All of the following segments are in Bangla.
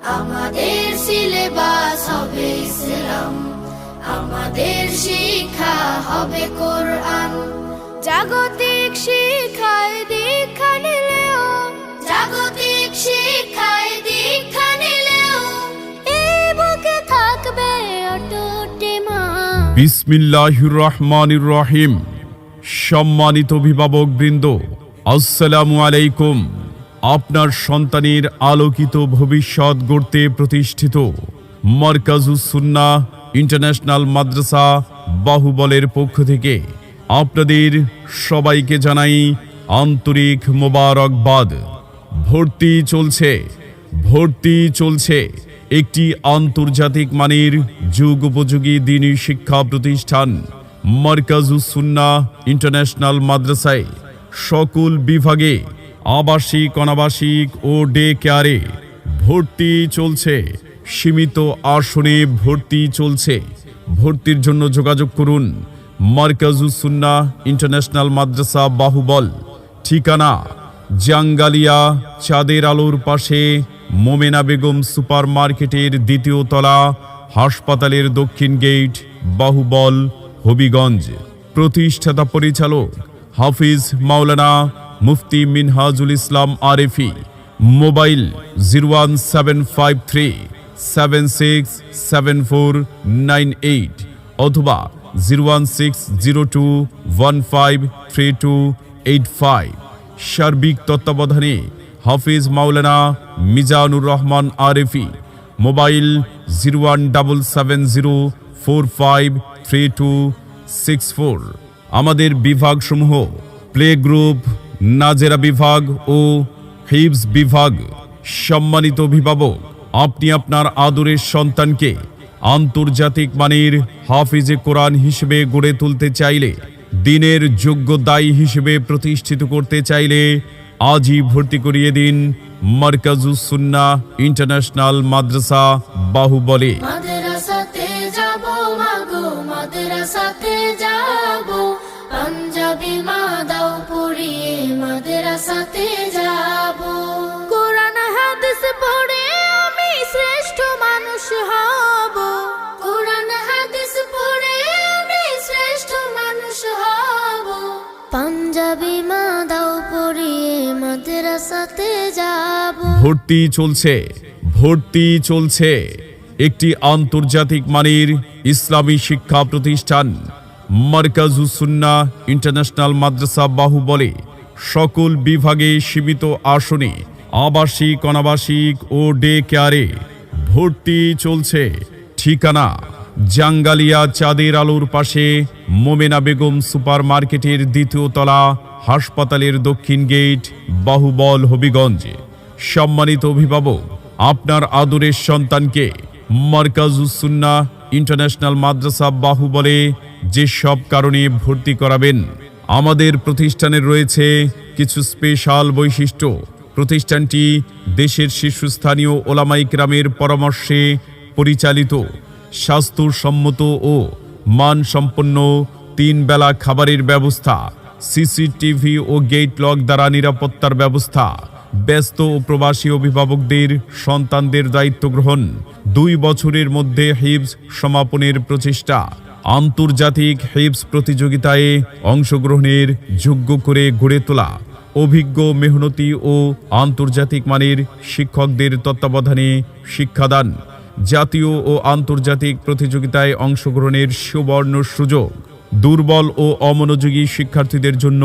আমাদের সিলেবাস হবে ইসলাম, আমাদের শিক্ষা হবে কোরআন। জাগতিক শিক্ষায় দীক্ষা নিলেও, জাগতিক শিক্ষায় দীক্ষা নিলেও এই বুকে থাকবে অটুট ঈমান। বিসমিল্লাহির রহমানির রহিম। সম্মানিত অভিভাবক বৃন্দ, আসসালামু আলাইকুম। আপনার সন্তানের আলোকিত ভবিষ্যৎ গড়তে প্রতিষ্ঠিত মারকাজুস সুন্নাহ ইন্টারন্যাশনাল মাদ্রাসা বাহুবলের পক্ষ থেকে আপনাদের সবাইকে জানাই আন্তরিক মোবারকবাদ। ভর্তি চলছে একটি আন্তর্জাতিক মানের যুগোপযোগী দ্বীনী শিক্ষা প্রতিষ্ঠান মারকাজুস সুন্নাহ ইন্টারন্যাশনাল মাদ্রাসায় সকল বিভাগে আবাসিক, অনাবাসিক ও ডে কেয়ারে ভর্তি চলছে। সীমিত আসনে ভর্তি চলছে। ভর্তির জন্য যোগাযোগ করুন মারকাজুস সুন্নাহ ইন্টারন্যাশনাল মাদ্রাসা বাহুবল। ঠিকানা জাঙ্গালিয়া চাঁদের আলোর পাশে মোমেনা বেগম সুপার মার্কেটের দ্বিতীয় তলা, হাসপাতালের দক্ষিণ গেট, বাহুবল, হবিগঞ্জ। প্রতিষ্ঠাতা পরিচালক হাফিজ মাওলানা মুফতি মিনহাজুল ইসলাম আরেফি। মোবাইল 01753767498 অথবা 01602153285। সার্বিক তত্ত্বাবধানে হাফিজ মাওলানা মিজানুর রহমান আরেফি। মোবাইল 01704532664। আমাদের বিভাগসমূহ প্লে গ্রুপ, নাজেরা বিভাগ ও হিফজ বিভাগ। সম্মানিত অভিভাবক, আপনি আপনার আদরের সন্তানকে আন্তর্জাতিক মানের হাফিজে কোরআন হিসেবে গড়ে তুলতে চাইলে, দ্বীনের যোগ্য দায়ী হিসেবে প্রতিষ্ঠিত করতে চাইলে আজই ভর্তি করিয়ে দিন মারকাজুস সুন্নাহ ইন্টারন্যাশনাল মাদ্রাসা বাহুবলে। মাদ্রাসাতে যাব মাগো, মাদ্রাসাতে যাব, পাঞ্জাবি মা দাও পড়িয়ে মাদ্রাসাতে যাব। কোরআন হাদিস পড়ে আমি শ্রেষ্ঠ মানুষ হব, কোরআন হাদিস পড়ে আমি শ্রেষ্ঠ মানুষ হব। পাঞ্জাবি মা দাও পড়িয়ে মাদ্রাসাতে যাব। ভর্তি চলছে একটি আন্তর্জাতিক মানের ইসলামী শিক্ষা প্রতিষ্ঠান মারকাজুস সুন্নাহ ইন্টারন্যাশনাল মাদ্রাসা বাহুবলে সকল বিভাগে সীমিত আসনে আবাসিক, অনাবাসিক ও ডে কেয়ারে ভর্তি চলছে। ঠিকানা জাঙ্গালিয়া চাঁদের আলোর পাশে মোমেনা বেগম সুপার মার্কেটের দ্বিতীয় তলা, হাসপাতালের দক্ষিণ গেট, বাহুবল, হবিগঞ্জ। সম্মানিত অভিভাবক, আপনার আদরের সন্তানকে মারকাজুস সুন্নাহ ইন্টারন্যাশনাল মাদ্রাসা বাহুবলে যে সব কারণে ভর্তি করাবেন, আমাদের প্রতিষ্ঠানের রয়েছে কিছু স্পেশাল বৈশিষ্ট্য। প্রতিষ্ঠানটি দেশের শীর্ষস্থানীয় ওলামায়ে কেরামের পরামর্শে পরিচালিত, স্বাস্থ্যসম্মত ও মানসম্পন্ন 3 বেলা খাবারের ব্যবস্থা, সিসিটিভি ও গেট লক দ্বারা নিরাপত্তার ব্যবস্থা, ব্যস্ত ও প্রবাসী অভিভাবকদের সন্তানদের দায়িত্ব গ্রহণ, 2 বছরের মধ্যে হিফজ সমাপনের প্রচেষ্টা, আন্তর্জাতিক হিফজ প্রতিযোগিতায় অংশগ্রহণের যোগ্য করে গড়ে তোলা, অভিজ্ঞ, মেহনতি ও আন্তর্জাতিক মানের শিক্ষকদের তত্ত্বাবধানে শিক্ষাদান, জাতীয় ও আন্তর্জাতিক প্রতিযোগিতায় অংশগ্রহণের সুবর্ণ সুযোগ, দুর্বল ও অমনোযোগী শিক্ষার্থীদের জন্য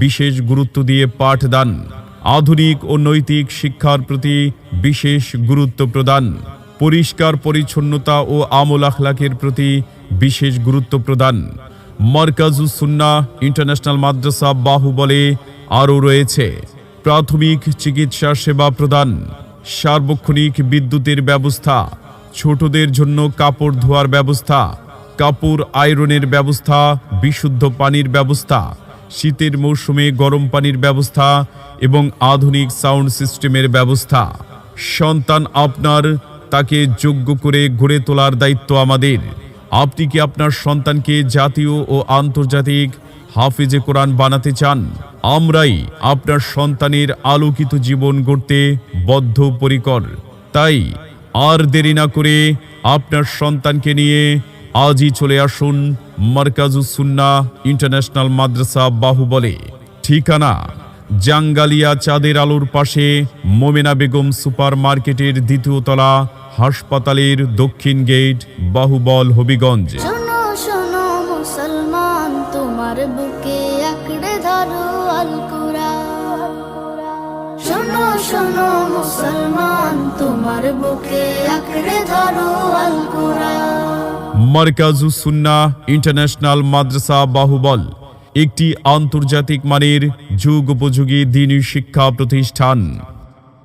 বিশেষ গুরুত্ব দিয়ে পাঠদান, আধুনিক ও নৈতিক শিক্ষার প্রতি বিশেষ গুরুত্ব প্রদান, পরিষ্কার পরিচ্ছন্নতা ও আমল আখলাকের প্রতি বিশেষ গুরুত্ব প্রদান। মারকাজুস সুন্নাহ ইন্টারন্যাশনাল মাদ্রাসা বাহুবলে আরও রয়েছে প্রাথমিক চিকিৎসা সেবা প্রদান, সার্বক্ষণিক বিদ্যুতের ব্যবস্থা, ছোটদের জন্য কাপড় ধোয়ার ব্যবস্থা, কাপড় আয়রনের ব্যবস্থা, বিশুদ্ধ পানির ব্যবস্থা, শীতের মৌসুমে গরম পানির ব্যবস্থা এবং আধুনিক সাউন্ড সিস্টেমের ব্যবস্থা। সন্তান আপনার, তাকে যোগ্য করে গড়ে তোলার দায়িত্ব আমাদের। আপনি কি আপনার সন্তানকে জাতীয় ও আন্তর্জাতিক হাফিজে কোরআন বানাতে চান? আমরাই আপনার সন্তানের আলোকিত জীবন গড়তে বদ্ধপরিকর। তাই আর দেরি না করে আপনার সন্তানকে নিয়ে আজই চলে আসুন মারকাজুস সুন্নাহ ইন্টারন্যাশনাল মাদ্রাসা বাহুবলে। ঠিকানা জাঙ্গালিয়া চাঁদের আলোর পাশে মোমেনা বেগম সুপার মার্কেটের দ্বিতীয় তলা, হাসপাতালের দক্ষিণ গেট, বাহুবল, হবিগঞ্জ। শোনো শোনো মুসলমান, তোমার বুকে আঁকড়ে ধরো আল কুরআন। শোনো শোনো মুসলমান, তোমার বুকে আঁকড়ে ধরো আল কুরআন। মারকাজুস সুন্নাহ ইন্টারন্যাশনাল মাদ্রাসা বাহুবল একটি আন্তর্জাতিক মানের যুগোপযোগী দ্বীনি শিক্ষা প্রতিষ্ঠান।